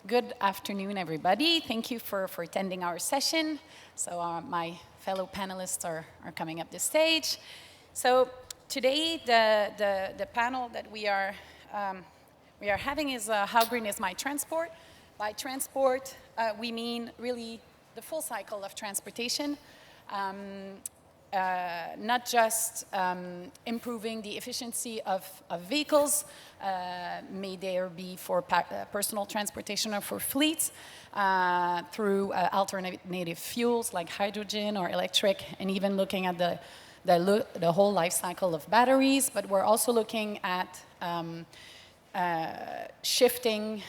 Good afternoon, everybody. Thank you for attending our session. So my fellow panelists are coming up the stage. So today, the panel that we are having is How Green is My Transport? By transport, we mean really the full cycle of transportation. Not just improving the efficiency of vehicles, may there be for personal transportation or for fleets, through alternative fuels like hydrogen or electric, and even looking at the whole life cycle of batteries. But we're also looking at shifting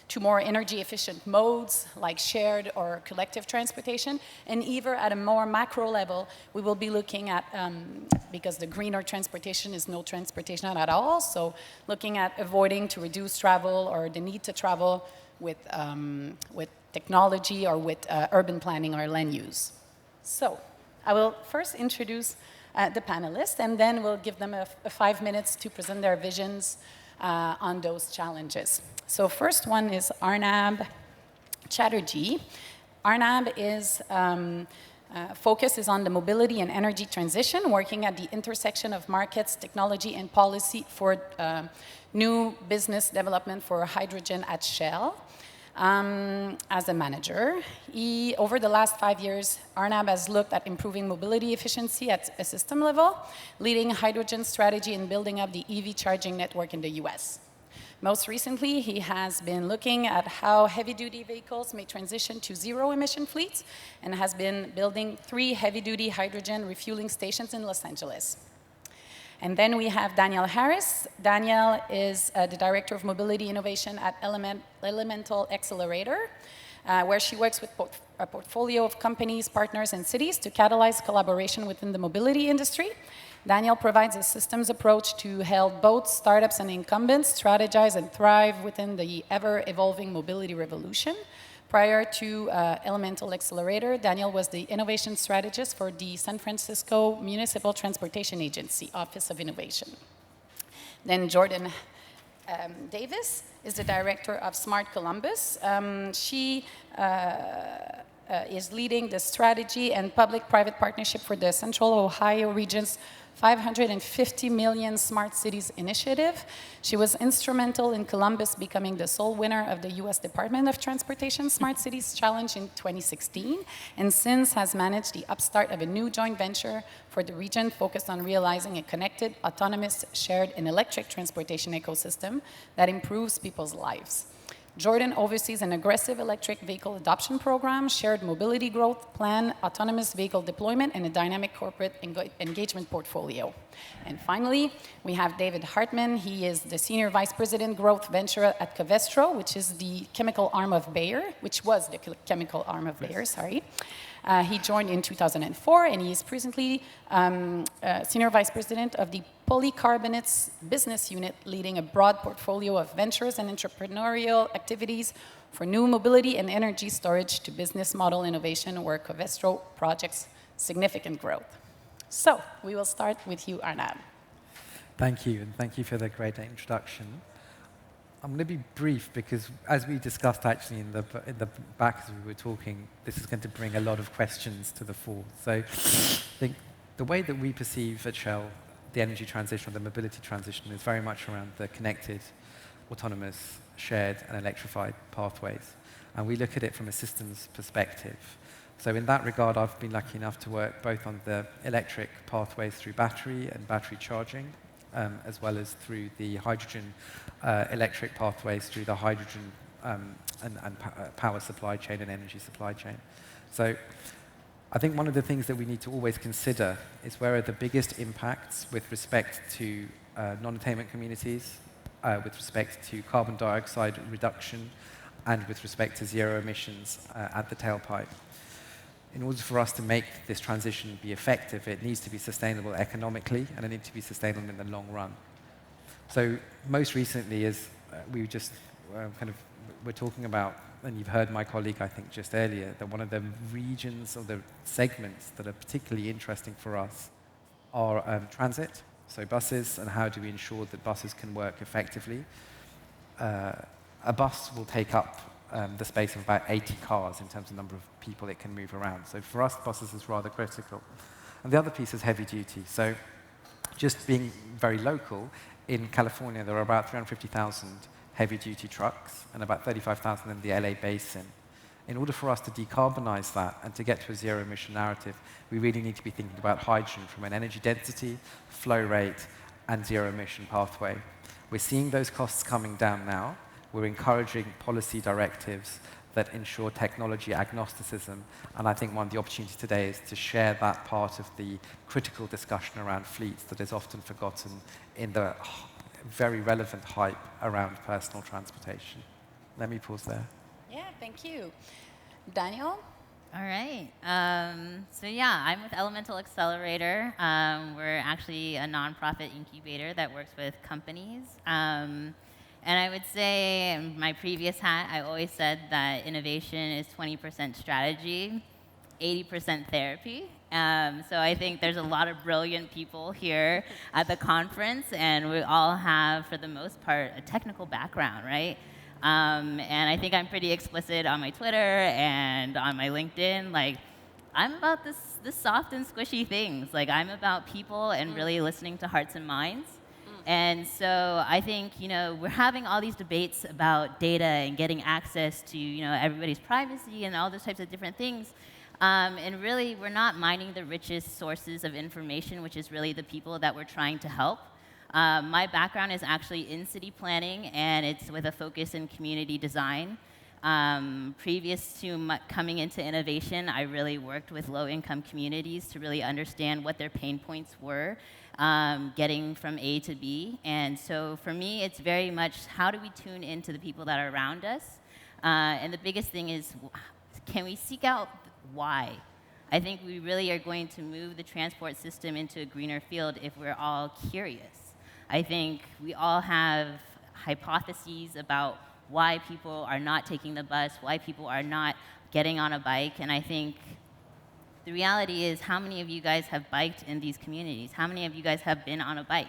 to more energy efficient modes like shared or collective transportation. And even at a more macro level, we will be looking at, because the greener transportation is no transportation at all, so looking at avoiding to reduce travel or the need to travel with technology or with urban planning or land use. So I will first introduce the panelists, and then we'll give them 5 minutes to present their visions on those challenges. So first one is Arnab Chatterjee. Arnab is focus is on the mobility and energy transition, working at the intersection of markets, technology, and policy for new business development for hydrogen at Shell. As a manager, over the last 5 years, Arnab has looked at improving mobility efficiency at a system level, leading hydrogen strategy and building up the EV charging network in the US. Most recently, he has been looking at how heavy-duty vehicles may transition to zero-emission fleets and has been building 3 heavy-duty hydrogen refueling stations in Los Angeles. And then we have Danielle Harris. Danielle is the Director of Mobility Innovation at Elemental Excelerator, where she works with a portfolio of companies, partners, and cities to catalyze collaboration within the mobility industry. Danielle provides a systems approach to help both startups and incumbents strategize and thrive within the ever-evolving mobility revolution. Prior to Elemental Accelerator, Danielle was the innovation strategist for the San Francisco Municipal Transportation Agency, Office of Innovation. Then Jordan Davis is the director of Smart Columbus. She is leading the strategy and public-private partnership for the Central Ohio region's $550 million Smart Cities initiative. She was instrumental in Columbus becoming the sole winner of the U.S. Department of Transportation Smart Cities Challenge in 2016, and since has managed the upstart of a new joint venture for the region focused on realizing a connected, autonomous, shared, and electric transportation ecosystem that improves people's lives. Jordan oversees an aggressive electric vehicle adoption program, shared mobility growth plan, autonomous vehicle deployment, and a dynamic corporate engagement portfolio. And finally, we have David Hartmann. He is the Senior Vice President Growth Venture at Covestro, which is the chemical arm of Bayer, which was the chemical arm of Bayer, sorry. He joined in 2004, and he is presently Senior Vice President of the Polycarbonates business unit, leading a broad portfolio of ventures and entrepreneurial activities for new mobility and energy storage to business model innovation, where Covestro projects significant growth. So we will start with you, Arnab. Thank you, and thank you for the great introduction. I'm going to be brief because, as we discussed actually in the back as we were talking, this is going to bring a lot of questions to the fore. So I think the way that we perceive at Shell the energy transition or the mobility transition is very much around the connected, autonomous, shared, and electrified pathways. And we look at it from a systems perspective. So in that regard, I've been lucky enough to work both on the electric pathways through battery and battery charging, as well as through the hydrogen electric pathways through the hydrogen and power supply chain and energy supply chain. So I think one of the things that we need to always consider is where are the biggest impacts with respect to non-attainment communities, with respect to carbon dioxide reduction, and with respect to zero emissions at the tailpipe. In order for us to make this transition be effective, it needs to be sustainable economically, and it needs to be sustainable in the long run. So most recently, as we just we're talking about, and you've heard my colleague, I think, just earlier, that one of the regions or the segments that are particularly interesting for us are transit, so buses, and how do we ensure that buses can work effectively. A bus will take up the space of about 80 cars in terms of number of people it can move around. So for us, buses is rather critical. And the other piece is heavy duty. So just being very local, in California, there are about 350,000 heavy-duty trucks and about 35,000 in the LA basin. In order for us to decarbonize that and to get to a zero-emission narrative, we really need to be thinking about hydrogen from an energy density, flow rate, and zero-emission pathway. We're seeing those costs coming down now. We're encouraging policy directives that ensure technology agnosticism, and I think one of the opportunities today is to share that part of the critical discussion around fleets that is often forgotten in the very relevant hype around personal transportation. Let me pause there. Yeah, thank you. Danielle? All right. So yeah, I'm with Elemental Accelerator. We're actually a nonprofit incubator that works with companies. And I would say, in my previous hat, I always said that innovation is 20% strategy, 80% therapy. So I think there's a lot of brilliant people here at the conference, and we all have, for the most part, a technical background, right? And I think I'm pretty explicit on my Twitter and on my LinkedIn. Like, I'm about this soft and squishy things. Like, I'm about people and really listening to hearts and minds. And so I think, we're having all these debates about data and getting access to, everybody's privacy and all those types of different things. And really, we're not mining the richest sources of information, which is really the people that we're trying to help. My background is actually in city planning, and it's with a focus in community design. Previous to coming into innovation, I really worked with low-income communities to really understand what their pain points were, getting from A to B. And so for me, it's very much how do we tune into the people that are around us? And the biggest thing is, can we seek out why? I think we really are going to move the transport system into a greener field if we're all curious. I think we all have hypotheses about why people are not taking the bus, why people are not getting on a bike, and I think the reality is, how many of you guys have biked in these communities? How many of you guys have been on a bike,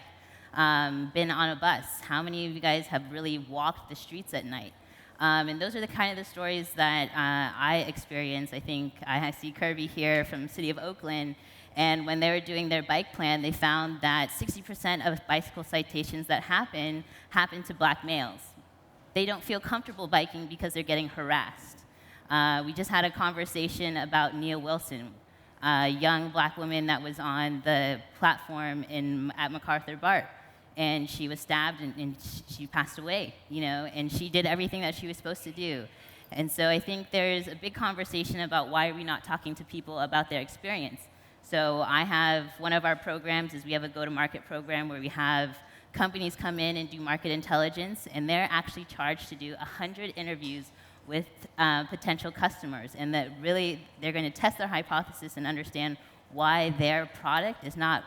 been on a bus? How many of you guys have really walked the streets at night? And those are the kind of the stories that I experience. I think I see Kirby here from the city of Oakland, and when they were doing their bike plan, they found that 60% of bicycle citations that happen to black males. They don't feel comfortable biking because they're getting harassed. We just had a conversation about Nia Wilson, a young black woman that was on the platform at MacArthur BART. And she was stabbed, and she passed away, and she did everything that she was supposed to do. And so I think there's a big conversation about why are we not talking to people about their experience. So I have, one of our programs is we have a go-to-market program where we have companies come in and do market intelligence, and they're actually charged to do 100 interviews with potential customers, and that really they're going to test their hypothesis and understand why their product is not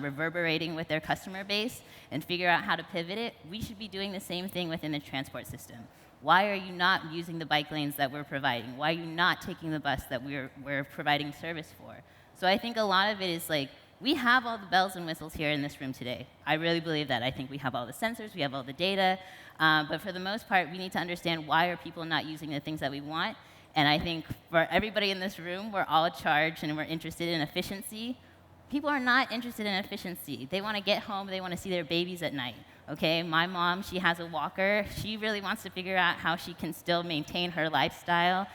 reverberating with their customer base and figure out how to pivot it. We should be doing the same thing within the transport system. Why are you not using the bike lanes that we're providing? Why are you not taking the bus that we're providing service for? So I think a lot of it is like, we have all the bells and whistles here in this room today. I really believe that. I think we have all the sensors, we have all the data, but for the most part, we need to understand why are people not using the things that we want. And I think for everybody in this room, we're all charged and we're interested in efficiency. People are not interested in efficiency. They want to get home, they want to see their babies at night. Okay, my mom, she has a walker. She really wants to figure out how she can still maintain her lifestyle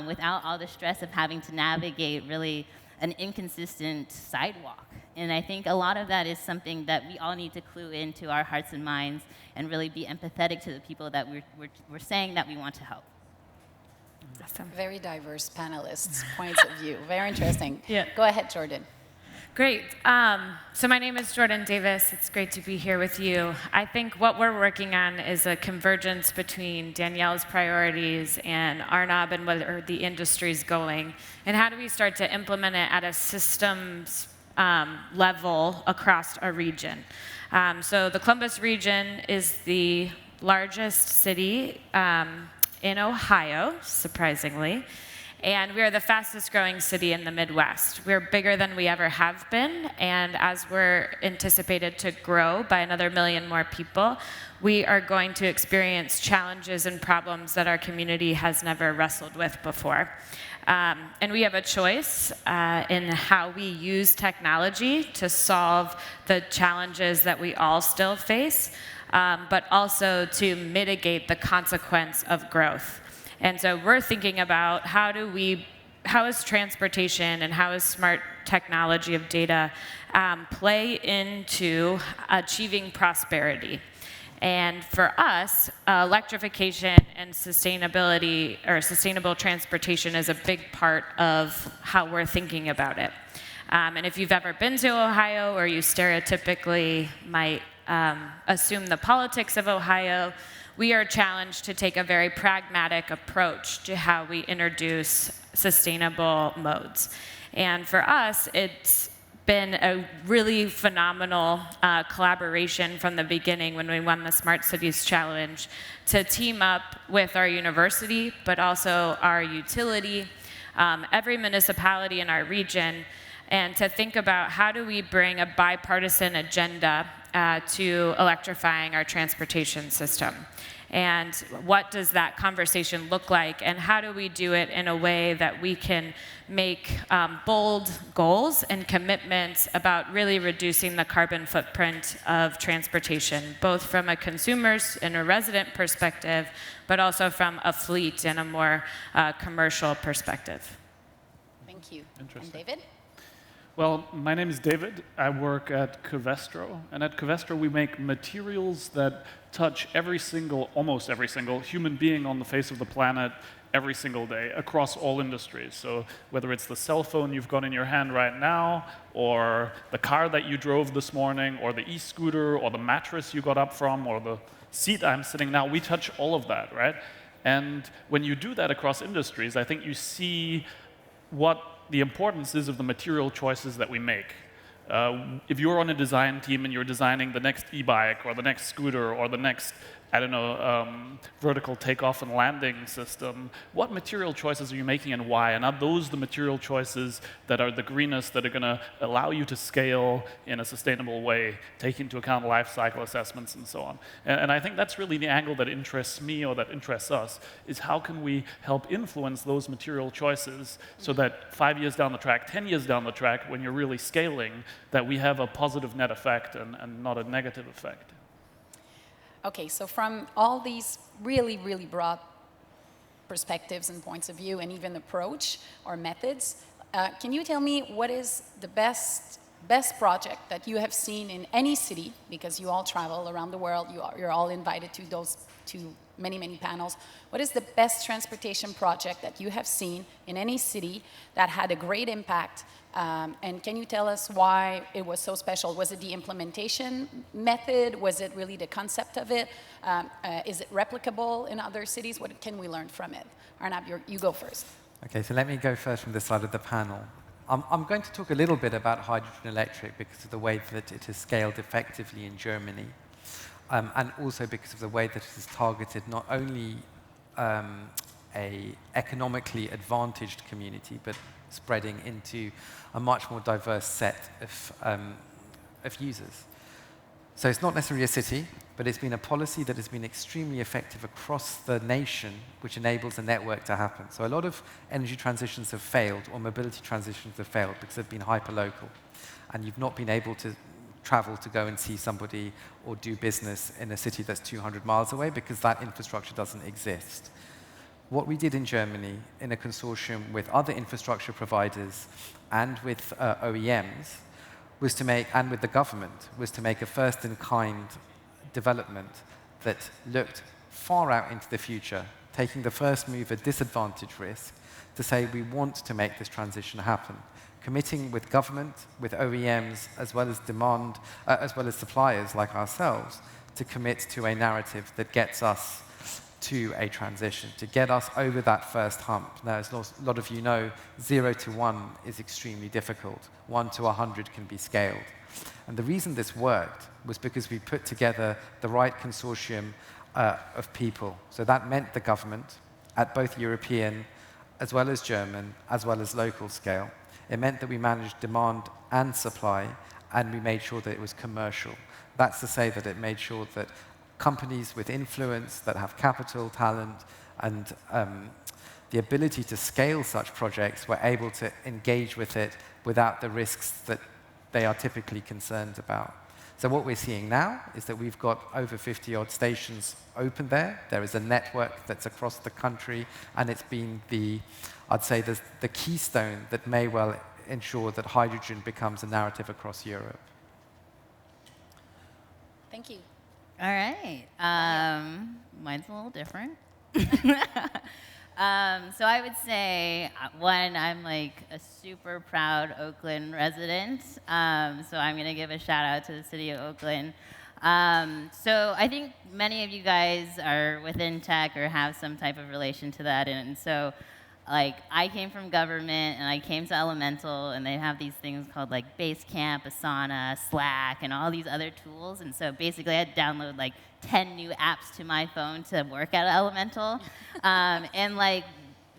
without all the stress of having to navigate really an inconsistent sidewalk. And I think a lot of that is something that we all need to clue into our hearts and minds and really be empathetic to the people that we're saying that we want to help. Awesome. Very diverse panelists, points of view. Very interesting. Yeah. Go ahead, Jordan. Great. So my name is Jordan Davis. It's great to be here with you. I think what we're working on is a convergence between Danielle's priorities and Arnab and where the industry's going. And how do we start to implement it at a systems level across our region? So the Columbus region is the largest city in Ohio, surprisingly. And we are the fastest growing city in the Midwest. We're bigger than we ever have been, and as we're anticipated to grow by another 1 million more people, we are going to experience challenges and problems that our community has never wrestled with before. And we have a choice in how we use technology to solve the challenges that we all still face, but also to mitigate the consequence of growth. And so we're thinking about how is transportation and how is smart technology of data play into achieving prosperity. And for us, electrification and sustainability, or sustainable transportation, is a big part of how we're thinking about it. And if you've ever been to Ohio, or you stereotypically might assume the politics of Ohio, we are challenged to take a very pragmatic approach to how we introduce sustainable modes. And for us, it's been a really phenomenal collaboration from the beginning when we won the Smart Cities Challenge to team up with our university, but also our utility, every municipality in our region, and to think about how do we bring a bipartisan agenda to electrifying our transportation system. And what does that conversation look like, and how do we do it in a way that we can make bold goals and commitments about really reducing the carbon footprint of transportation, both from a consumer's and a resident perspective, but also from a fleet and a more commercial perspective. Thank you. And David? Well, my name is David. I work at Covestro, and at Covestro we make materials that touch almost every single human being on the face of the planet every single day across all industries. So whether it's the cell phone you've got in your hand right now, or the car that you drove this morning, or the e-scooter, or the mattress you got up from, or the seat I'm sitting now, we touch all of that, right? And when you do that across industries, I think you see what the importance is of the material choices that we make. If you're on a design team and you're designing the next e-bike or the next scooter or the next, vertical takeoff and landing system, what material choices are you making and why? And are those the material choices that are the greenest, that are going to allow you to scale in a sustainable way, take into account life cycle assessments and so on? And I think that's really the angle that interests me, or that interests us, is how can we help influence those material choices so that 5 years down the track, 10 years down the track, when you're really scaling, that we have a positive net effect and not a negative effect. Okay, so from all these really, really broad perspectives and points of view, and even approach or methods, can you tell me what is the best project that you have seen in any city, because you all travel around the world, you're all invited to many panels. What is the best transportation project that you have seen in any city that had a great impact? And can you tell us why it was so special? Was it the implementation method? Was it really the concept of it? Is it replicable in other cities? What can we learn from it? Arnab, you go first. Okay, so let me go first from this side of the panel. I'm going to talk a little bit about hydrogen electric because of the way that it is scaled effectively in Germany, and also because of the way that it is targeted not only a economically advantaged community, but spreading into a much more diverse set of users. So it's not necessarily a city, but it's been a policy that has been extremely effective across the nation, which enables a network to happen. So a lot of energy transitions have failed, or mobility transitions have failed, because they've been hyperlocal, and you've not been able to travel to go and see somebody or do business in a city that's 200 miles away, because that infrastructure doesn't exist. What we did in Germany, in a consortium with other infrastructure providers and with OEMs, was to make, and with the government, was to make a first-in-kind development that looked far out into the future, taking the first-mover disadvantage risk to say we want to make this transition happen, committing with government, with OEMs, as well as demand, as well as suppliers like ourselves, to commit to a narrative that gets us to a transition, to get us over that first hump. Now, as a lot of you know, 0 to 1 is extremely difficult. 1 to 100 can be scaled. And the reason this worked was because we put together the right consortium of people. So that meant the government at both European as well as German, as well as local scale. It meant that we managed demand and supply, and we made sure that it was commercial. That's to say that it made sure that companies with influence, that have capital, talent, and the ability to scale such projects were able to engage with it without the risks that they are typically concerned about. So what we're seeing now is that we've got over 50-odd stations open there. There is a network that's across the country, and it's been I'd say, the keystone that may well ensure that hydrogen becomes a narrative across Europe. Thank you. All right. Mine's a little different. So I would say, one, I'm like a super proud Oakland resident. So I'm going to give a shout out to the city of Oakland. So I think many of you guys are within tech or have some type of relation to that. And so like I came from government and I came to Elemental, and they have these things called like Basecamp, Asana, Slack, and all these other tools. And so basically I had to download like 10 new apps to my phone to work at Elemental. And like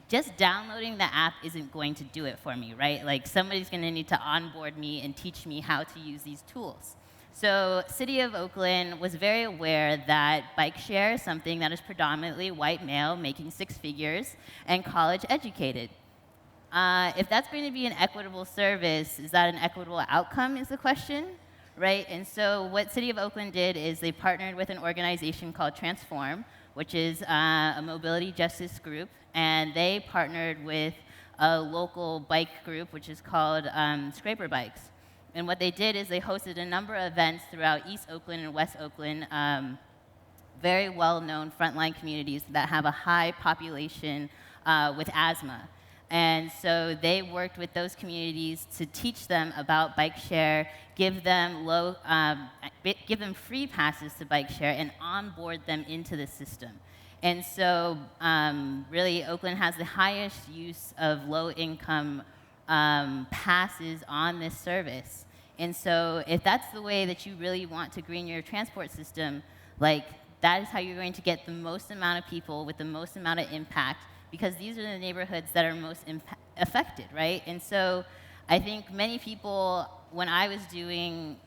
just downloading the app isn't going to do it for me, right? Like somebody's going to need to onboard me and teach me how to use these tools. So City of Oakland was very aware that bike share is something that is predominantly white male, making 6 figures, and college educated. If that's going to be an equitable service, is that an equitable outcome is the question, right? And so what City of Oakland did is they partnered with an organization called Transform, which is a mobility justice group, and they partnered with a local bike group, which is called Scraper Bikes. And what they did is they hosted a number of events throughout East Oakland and West Oakland, very well-known frontline communities that have a high population with asthma. And so they worked with those communities to teach them about bike share, give them free passes to bike share, and onboard them into the system. And so really Oakland has the highest use of low-income passes on this service. And so if that's the way that you really want to green your transport system, like that is how you're going to get the most amount of people with the most amount of impact, because these are the neighborhoods that are most affected, right? And so I think many people, when I was doing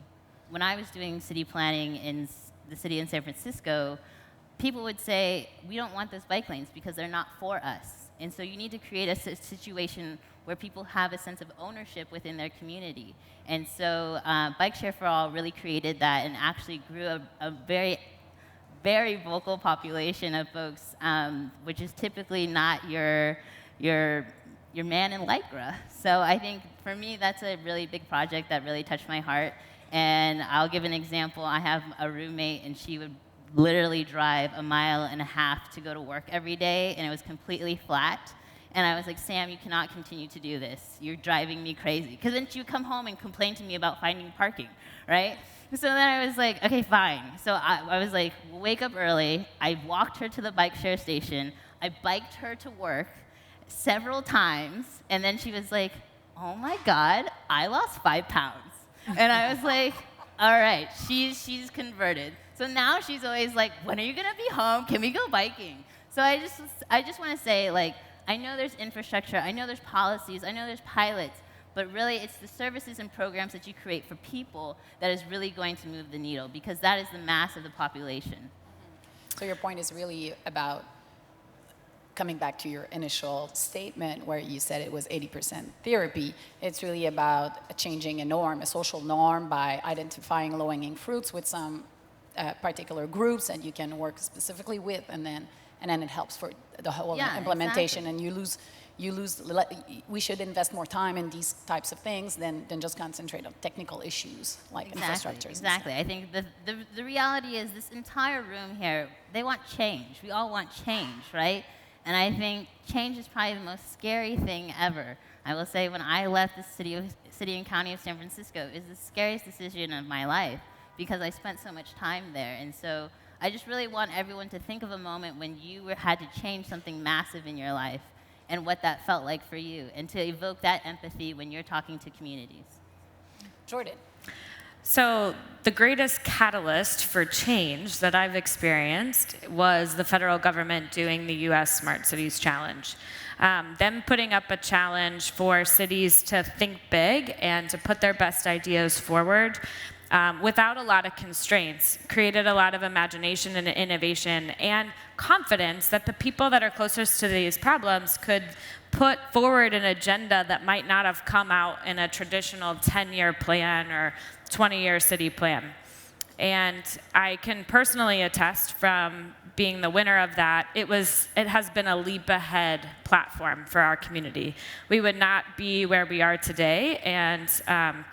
city planning in the city in San Francisco, people would say, we don't want those bike lanes because they're not for us. And so you need to create a situation where people have a sense of ownership within their community. And so Bike Share for All really created that and actually grew a very, very vocal population of folks, which is typically not your man in Lycra. So I think for me, that's a really big project that really touched my heart. And I'll give an example. I have a roommate, and she would literally drive 1.5 miles to go to work every day, and it was completely flat. And I was like, Sam, you cannot continue to do this. You're driving me crazy. Because then she would come home and complain to me about finding parking, right? So then I was like, okay, fine. So I was like, we'll wake up early. I walked her to the bike share station. I biked her to work several times. And then she was like, oh my God, I lost 5 pounds. And I was like, all right, she's converted. So now she's always like, when are you going to be home? Can we go biking? So I just want to say, like, I know there's infrastructure, I know there's policies, I know there's pilots, but really it's the services and programs that you create for people that is really going to move the needle, because that is the mass of the population. So your point is really about coming back to your initial statement where you said it was 80% therapy. It's really about changing a norm, a social norm, by identifying low-hanging fruits with some particular groups that you can work specifically with, and then it helps for the whole implementation. Exactly. And you lose. We should invest more time in these types of things than just concentrate on technical issues like infrastructure. Exactly. I think the reality is this entire room here, they want change. We all want change, right? And I think change is probably the most scary thing ever. I will say, when I left the city and county of San Francisco, it was the scariest decision of my life, because I spent so much time there. And so I just really want everyone to think of a moment when you had to change something massive in your life and what that felt like for you, and to evoke that empathy when you're talking to communities. Jordan. So the greatest catalyst for change that I've experienced was the federal government doing the U.S. Smart Cities Challenge. them putting up a challenge for cities to think big and to put their best ideas forward without a lot of constraints, created a lot of imagination and innovation and confidence that the people that are closest to these problems could put forward an agenda that might not have come out in a traditional 10-year plan or 20-year city plan. And I can personally attest from being the winner of that, it has been a leap ahead platform for our community. We would not be where we are today, and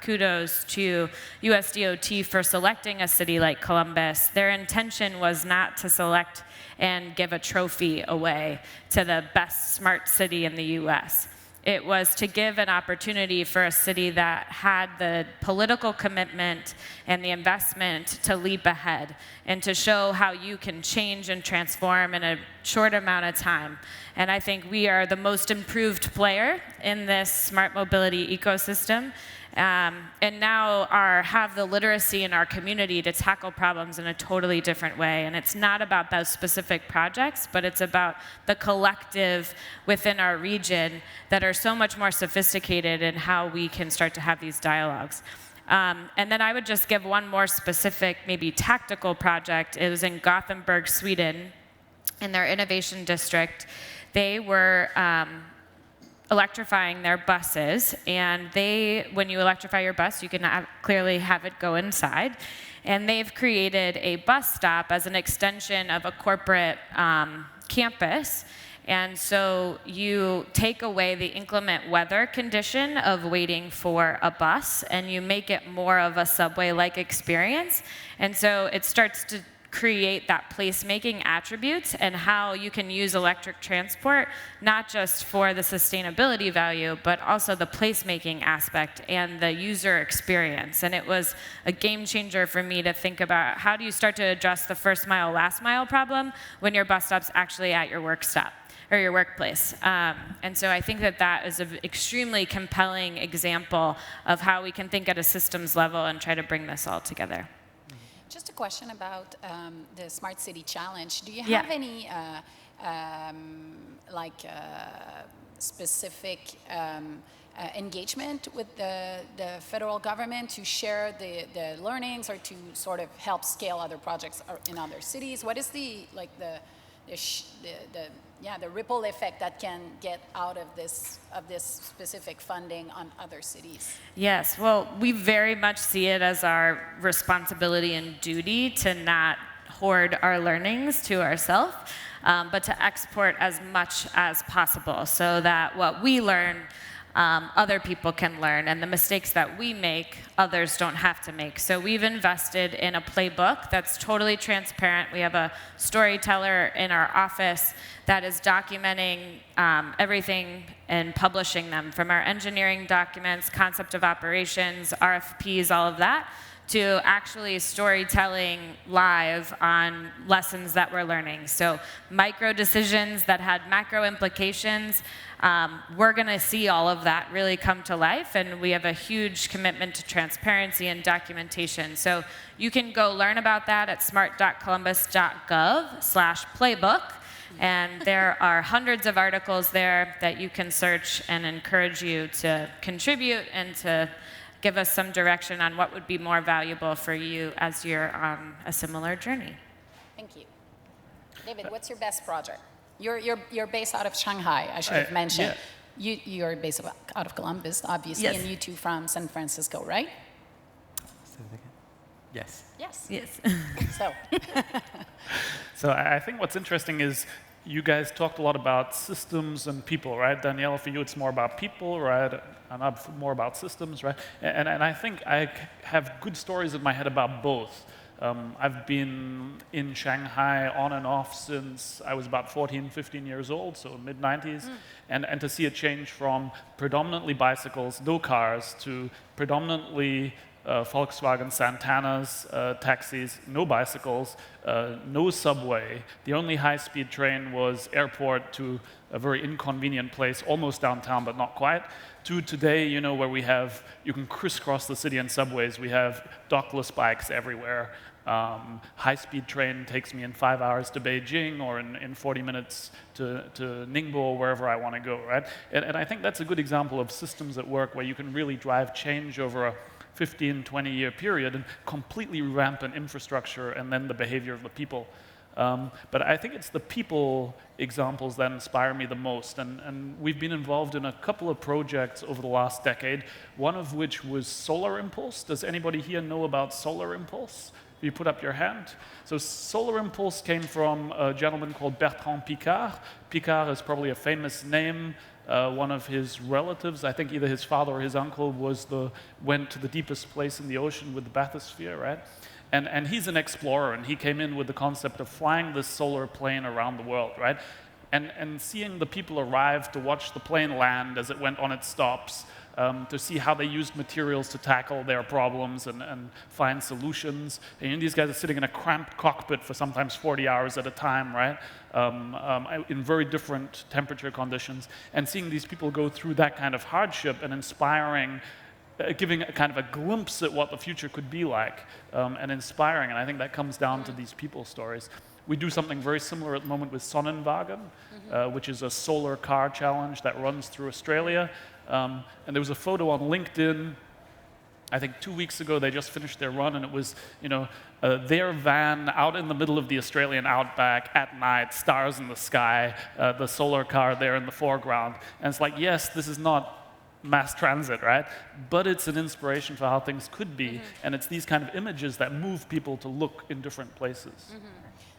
kudos to USDOT for selecting a city like Columbus. Their intention was not to select and give a trophy away to the best smart city in the US. It was to give an opportunity for a city that had the political commitment and the investment to leap ahead and to show how you can change and transform in a short amount of time. And I think we are the most improved player in this smart mobility ecosystem. And now have the literacy in our community to tackle problems in a totally different way. And it's not about those specific projects, but it's about the collective within our region that are so much more sophisticated in how we can start to have these dialogues. And then I would just give one more specific, maybe tactical project. It was in Gothenburg, Sweden, in their innovation district. They were electrifying their buses, and when you electrify your bus, you can clearly have it go inside. And they've created a bus stop as an extension of a corporate campus. And so you take away the inclement weather condition of waiting for a bus, and you make it more of a subway-like experience. And so it starts to create that placemaking attributes and how you can use electric transport, not just for the sustainability value, but also the placemaking aspect and the user experience. And it was a game changer for me to think about how do you start to address the first mile, last mile problem when your bus stop's actually at your work stop or your workplace. And so I think that is an extremely compelling example of how we can think at a systems level and try to bring this all together. Just a question about the Smart City Challenge. Do you have any specific engagement with the federal government to share the learnings or to sort of help scale other projects in other cities? What is the ripple effect that can get out of this specific funding on other cities? Yes, well, we very much see it as our responsibility and duty to not hoard our learnings to ourselves, but to export as much as possible so that what we learn, other people can learn, and the mistakes that we make, others don't have to make. So we've invested in a playbook that's totally transparent. We have a storyteller in our office that is documenting everything and publishing them, from our engineering documents, concept of operations, RFPs, all of that, to actually storytelling live on lessons that we're learning. So micro decisions that had macro implications, we're going to see all of that really come to life, and we have a huge commitment to transparency and documentation. So you can go learn about that at smart.columbus.gov/playbook, and there are hundreds of articles there that you can search, and encourage you to contribute and to give us some direction on what would be more valuable for you as you're on a similar journey. Thank you. David, what's your best project? You're based out of Shanghai, I should have mentioned. Yeah. You're based out of Columbus, obviously, yes. And you two from San Francisco, right? Yes. Yes. Yes. So I think what's interesting is you guys talked a lot about systems and people, right? Danielle, for you, it's more about people, right? Arnab, more about systems, right? And I think I have good stories in my head about both. I've been in Shanghai on and off since I was about 14, 15 years old, so mid-90s, and to see it change from predominantly bicycles, no cars, to predominantly Volkswagen Santanas, taxis, no bicycles, no subway. The only high-speed train was airport to a very inconvenient place, almost downtown, but not quite, to today, you know, where you can crisscross the city in subways. We have dockless bikes everywhere. High-speed train takes me in 5 hours to Beijing, or in 40 minutes to Ningbo, or wherever I want to go, right? And I think that's a good example of systems at work where you can really drive change over a 15, 20-year period and completely revamp an infrastructure and then the behavior of the people. But I think it's the people examples that inspire me the most. And we've been involved in a couple of projects over the last decade, one of which was Solar Impulse. Does anybody here know about Solar Impulse? You put up your hand. So Solar Impulse came from a gentleman called Bertrand Piccard. Piccard is probably a famous name. One of his relatives, I think either his father or his uncle, went to the deepest place in the ocean with the bathysphere, right? And he's an explorer, and he came in with the concept of flying this solar plane around the world, right? And seeing the people arrive to watch the plane land as it went on its stops, to see how they used materials to tackle their problems and find solutions. And these guys are sitting in a cramped cockpit for sometimes 40 hours at a time, right? In very different temperature conditions. And seeing these people go through that kind of hardship and inspiring, giving a kind of a glimpse at what the future could be like, and inspiring. And I think that comes down to these people stories. We do something very similar at the moment with Sonnenwagen, which is a solar car challenge that runs through Australia. And there was a photo on LinkedIn, I think 2 weeks ago. They just finished their run, and it was, you know, their van out in the middle of the Australian outback at night, stars in the sky, the solar car there in the foreground. And it's like, yes, this is not mass transit, right? But it's an inspiration for how things could be, and it's these kind of images that move people to look in different places.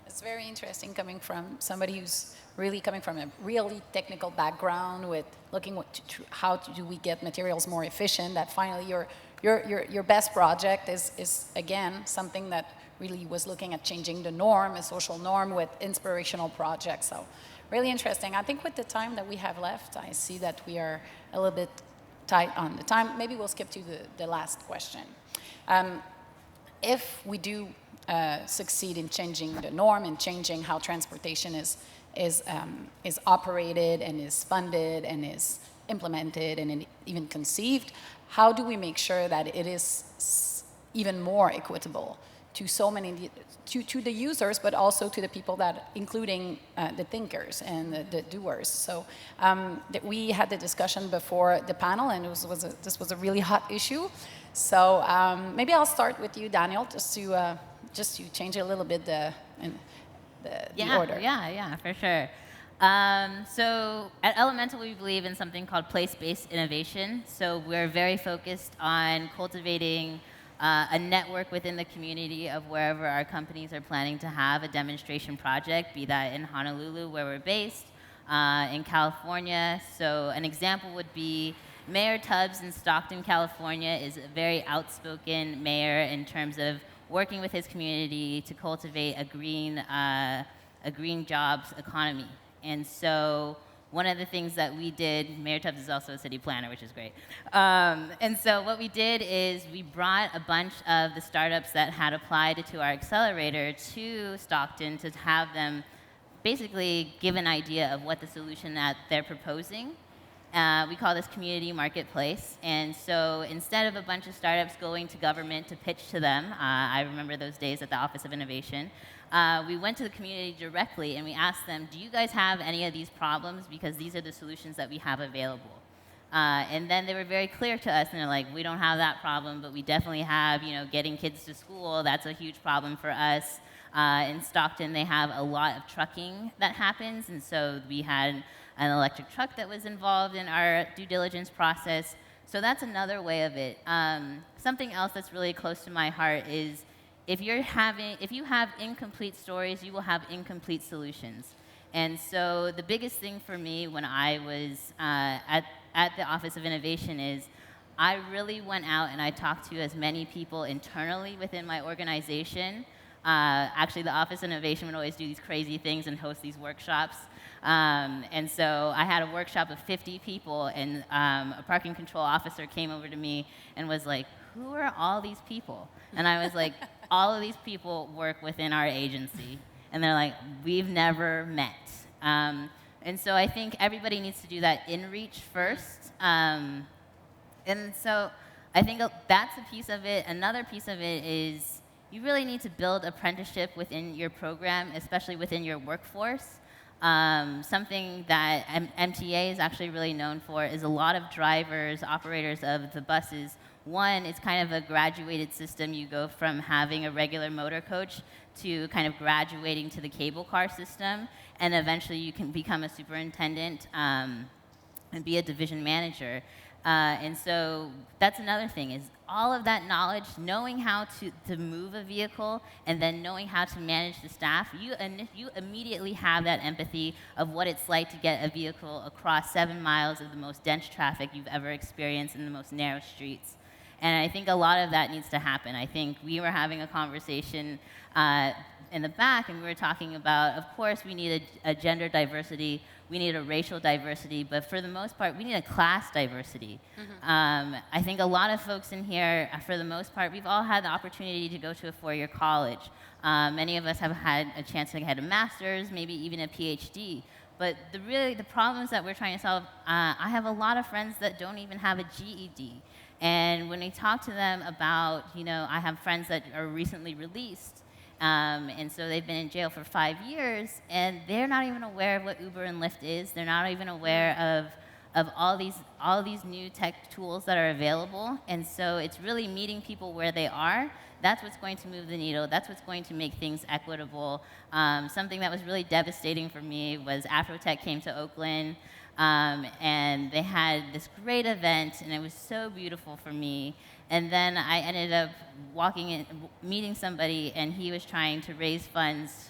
It's very interesting coming from somebody who's really coming from a really technical background with looking how do we get materials more efficient, that finally your best project is again something that really was looking at changing the norm, a social norm with inspirational projects. So really interesting. I think with the time that we have left, I see that we are a little bit tight on the time. Maybe we'll skip to the last question. If we do succeed in changing the norm and changing how transportation is operated and is funded and is implemented and even conceived, how do we make sure that it is even more equitable to so many, to the users, but also to the people that, including the thinkers and the doers. So we had the discussion before the panel, and this was a really hot issue. So maybe I'll start with you, Danielle, just to change a little bit the order. Yeah, for sure. So at Elemental, we believe in something called place-based innovation. So we're very focused on cultivating a network within the community of wherever our companies are planning to have a demonstration project, be that in Honolulu, where we're based, in California. So an example would be Mayor Tubbs in Stockton, California is a very outspoken mayor in terms of working with his community to cultivate a green jobs economy. And so one of the things that we did, Mayor Tubbs is also a city planner, which is great. And so what we did is we brought a bunch of the startups that had applied to our accelerator to Stockton to have them basically give an idea of what the solution that they're proposing. We call this community marketplace. And so instead of a bunch of startups going to government to pitch to them, I remember those days at the Office of Innovation, we went to the community directly and we asked them, do you guys have any of these problems? Because these are the solutions that we have available. And then they were very clear to us, and they're like, we don't have that problem, but we definitely have, getting kids to school. That's a huge problem for us. In Stockton, they have a lot of trucking that happens, and so we had an electric truck that was involved in our due diligence process. So that's another way of it. Something else that's really close to my heart is if you have incomplete stories, you will have incomplete solutions. And so the biggest thing for me when I was at the Office of Innovation is I really went out and I talked to as many people internally within my organization. Actually, the Office of Innovation would always do these crazy things and host these workshops. And so I had a workshop of 50 people, and a parking control officer came over to me and was like, who are all these people? And I was like, all of these people work within our agency. And they're like, we've never met. And so I think everybody needs to do that in-reach first. And so I think that's a piece of it. Another piece of it is you really need to build apprenticeship within your program, especially within your workforce. Something that MTA is actually really known for is a lot of drivers, operators of the buses. One, it's kind of a graduated system. You go from having a regular motor coach to kind of graduating to the cable car system, and eventually you can become a superintendent and be a division manager. And so that's another thing, is all of that knowledge, knowing how to move a vehicle and then knowing how to manage the staff, you immediately have that empathy of what it's like to get a vehicle across 7 miles of the most dense traffic you've ever experienced in the most narrow streets. And I think a lot of that needs to happen. I think we were having a conversation in the back, and we were talking about, of course, we need a gender diversity, we need a racial diversity, but for the most part, we need a class diversity. I think a lot of folks in here, for the most part, we've all had the opportunity to go to a four-year college. Many of us have had a chance to get a master's, maybe even a PhD. But the problems that we're trying to solve, I have a lot of friends that don't even have a GED. And when we talk to them about, I have friends that are recently released, and so they've been in jail for 5 years, and they're not even aware of what Uber and Lyft is. They're not even aware of all these new tech tools that are available. And so it's really meeting people where they are. That's what's going to move the needle. That's what's going to make things equitable. Something that was really devastating for me was Afrotech came to Oakland, and they had this great event, and it was so beautiful for me. And then I ended up walking in, meeting somebody, and he was trying to raise funds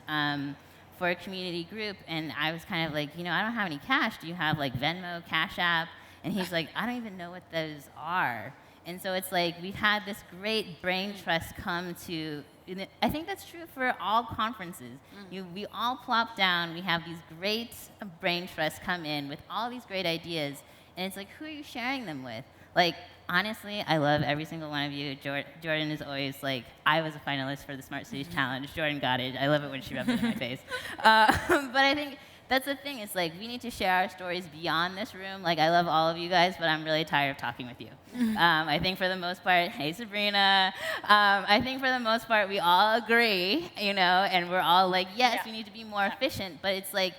for a community group, and I was kind of like, I don't have any cash. Do you have like Venmo, Cash App? And he's like, I don't even know what those are. And so it's like we've had this great brain trust come to, I think that's true for all conferences. We all plop down, we have these great brain trusts come in with all these great ideas, and it's like, who are you sharing them with? Like, honestly, I love every single one of you. Jordan is always like, I was a finalist for the Smart Cities Challenge. Jordan got it. I love it when she rubs it in my face. But I think that's the thing. It's like we need to share our stories beyond this room. Like, I love all of you guys, but I'm really tired of talking with you. I think for the most part, hey, Sabrina. I think for the most part, we all agree, and we're all like, yes, we need to be more efficient. But it's like,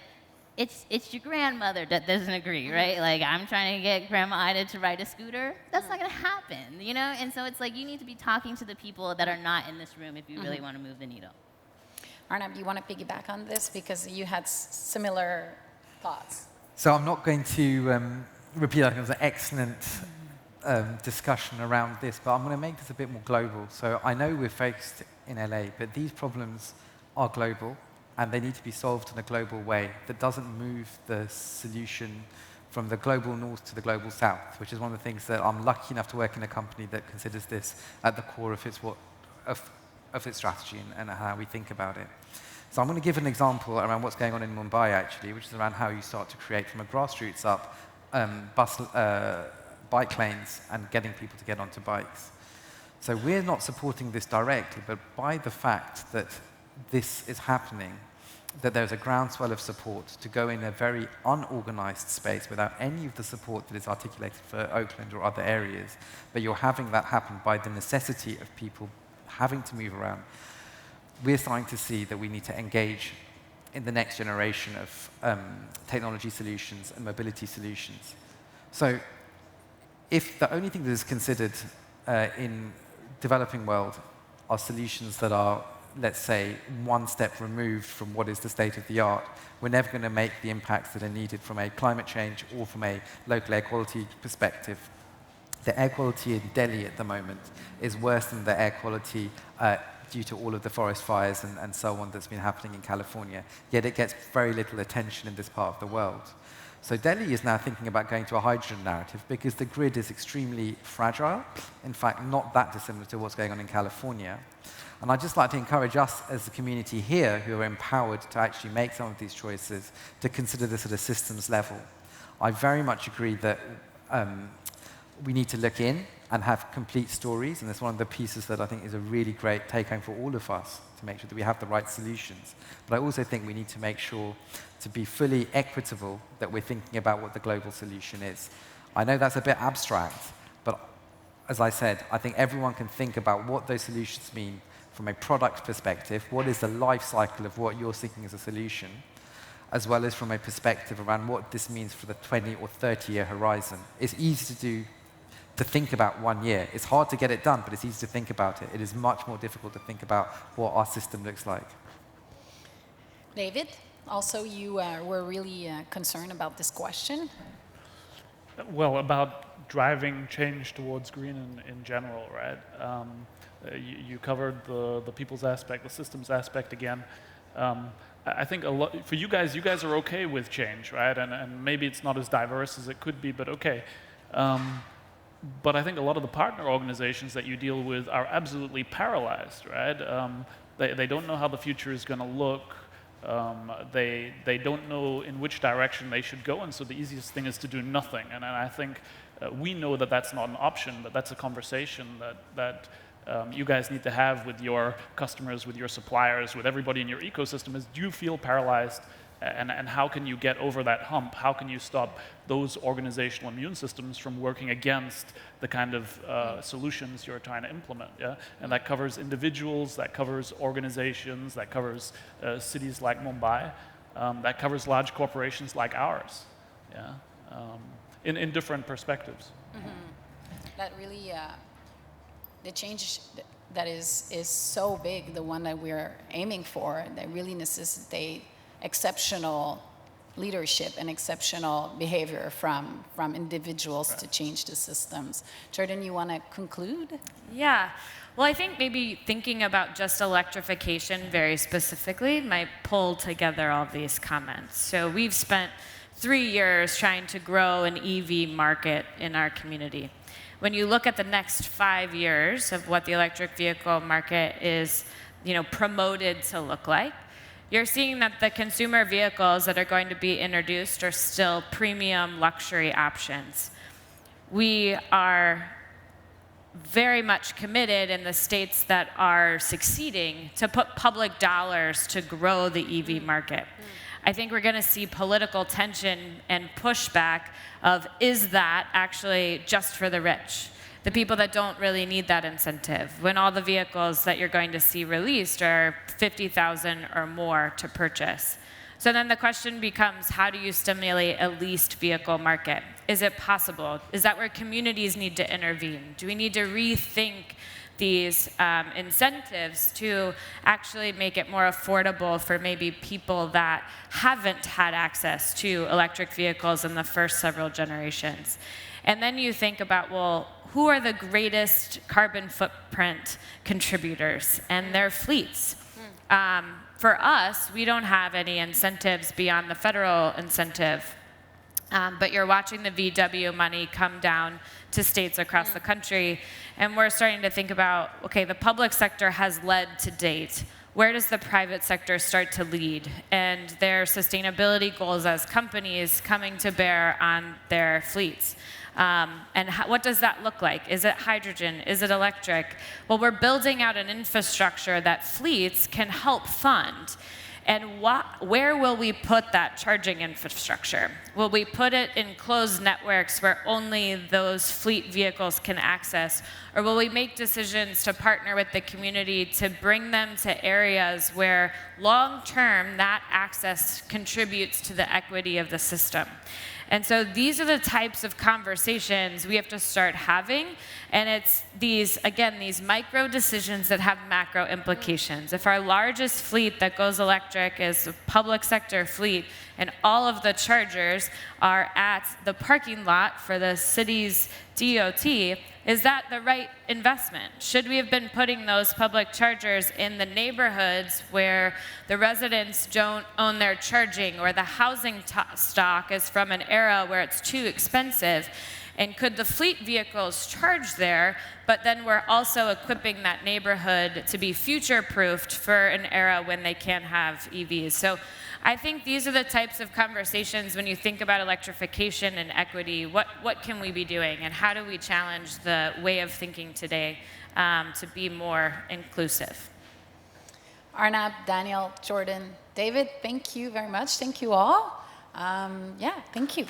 it's your grandmother that doesn't agree, right? Like, I'm trying to get Grandma Ida to ride a scooter. That's not going to happen, And so it's like you need to be talking to the people that are not in this room if you really want to move the needle. Arnab, you want to piggyback on this because you had similar thoughts? So I'm not going to repeat, I think it was an excellent discussion around this, but I'm going to make this a bit more global. So I know we're focused in LA, but these problems are global, and they need to be solved in a global way that doesn't move the solution from the global north to the global south, which is one of the things that I'm lucky enough to work in a company that considers this at the core of its strategy and how we think about it. So I'm going to give an example around what's going on in Mumbai, actually, which is around how you start to create from a grassroots up bike lanes and getting people to get onto bikes. So we're not supporting this directly, but by the fact that this is happening, that there's a groundswell of support to go in a very unorganized space without any of the support that is articulated for Oakland or other areas, but you're having that happen by the necessity of people having to move around. We're starting to see that we need to engage in the next generation of technology solutions and mobility solutions. So if the only thing that is considered in developing world are solutions that are, let's say, one step removed from what is the state of the art, we're never going to make the impacts that are needed from a climate change or from a local air quality perspective. The air quality in Delhi at the moment is worse than the air quality due to all of the forest fires and so on that's been happening in California, yet it gets very little attention in this part of the world. So Delhi is now thinking about going to a hydrogen narrative because the grid is extremely fragile, in fact, not that dissimilar to what's going on in California. And I'd just like to encourage us as a community here who are empowered to actually make some of these choices to consider this at a systems level. I very much agree that we need to look in and have complete stories, and that's one of the pieces that I think is a really great take-home for all of us, to make sure that we have the right solutions. But I also think we need to make sure to be fully equitable, that we're thinking about what the global solution is. I know that's a bit abstract, but as I said, I think everyone can think about what those solutions mean from a product perspective, what is the life cycle of what you're seeking as a solution, as well as from a perspective around what this means for the 20 or 30-year horizon. It's easy to think about 1 year. It's hard to get it done, but it's easy to think about it. It is much more difficult to think about what our system looks like. David, also you were really concerned about this question. Well, about driving change towards green in general, right? You covered the people's aspect, the systems aspect again. I think a lot for you guys are okay with change, right? And maybe it's not as diverse as it could be, but okay. But I think a lot of the partner organizations that you deal with are absolutely paralyzed, right? They don't know how the future is going to look. They don't know in which direction they should go, and so the easiest thing is to do nothing. And I think we know that that's not an option, but that's a conversation that you guys need to have with your customers, with your suppliers, with everybody in your ecosystem. Is, do you feel paralyzed? And how can you get over that hump? How can you stop those organizational immune systems from working against the kind of solutions you're trying to implement? Yeah? And that covers individuals, that covers organizations, that covers cities like Mumbai, that covers large corporations like ours, yeah? In different perspectives. Mm-hmm. That really, the change that is so big, the one that we're aiming for, that really necessitates exceptional leadership and exceptional behavior from individuals to change the systems. Jordan, you want to conclude? Yeah. Well, I think maybe thinking about just electrification very specifically might pull together all these comments. So we've spent 3 years trying to grow an EV market in our community. When you look at the next 5 years of what the electric vehicle market is, promoted to look like, you're seeing that the consumer vehicles that are going to be introduced are still premium luxury options. We are very much committed in the states that are succeeding to put public dollars to grow the EV market. I think we're going to see political tension and pushback of, is that actually just for the rich? The people that don't really need that incentive, when all the vehicles that you're going to see released are 50,000 or more to purchase. So then the question becomes, how do you stimulate a leased vehicle market? Is it possible? Is that where communities need to intervene? Do we need to rethink these incentives to actually make it more affordable for maybe people that haven't had access to electric vehicles in the first several generations? And then you think about, well, who are the greatest carbon footprint contributors? And their fleets. For us, we don't have any incentives beyond the federal incentive. But you're watching the VW money come down to states across the country. And we're starting to think about, okay, the public sector has led to date. Where does the private sector start to lead? And their sustainability goals as companies coming to bear on their fleets. And what does that look like? Is it hydrogen? Is it electric? Well, we're building out an infrastructure that fleets can help fund. And where will we put that charging infrastructure? Will we put it in closed networks where only those fleet vehicles can access? Or will we make decisions to partner with the community to bring them to areas where long-term that access contributes to the equity of the system? And so these are the types of conversations we have to start having. And it's these micro decisions that have macro implications. If our largest fleet that goes electric is a public sector fleet, and all of the chargers are at the parking lot for the city's DOT, is that the right investment? Should we have been putting those public chargers in the neighborhoods where the residents don't own their charging, or the housing stock is from an era where it's too expensive? And could the fleet vehicles charge there, but then we're also equipping that neighborhood to be future-proofed for an era when they can't have EVs? So I think these are the types of conversations when you think about electrification and equity, what can we be doing and how do we challenge the way of thinking today to be more inclusive? Arnab, Danielle, Jordan, David, thank you very much. Thank you all. Yeah, thank you.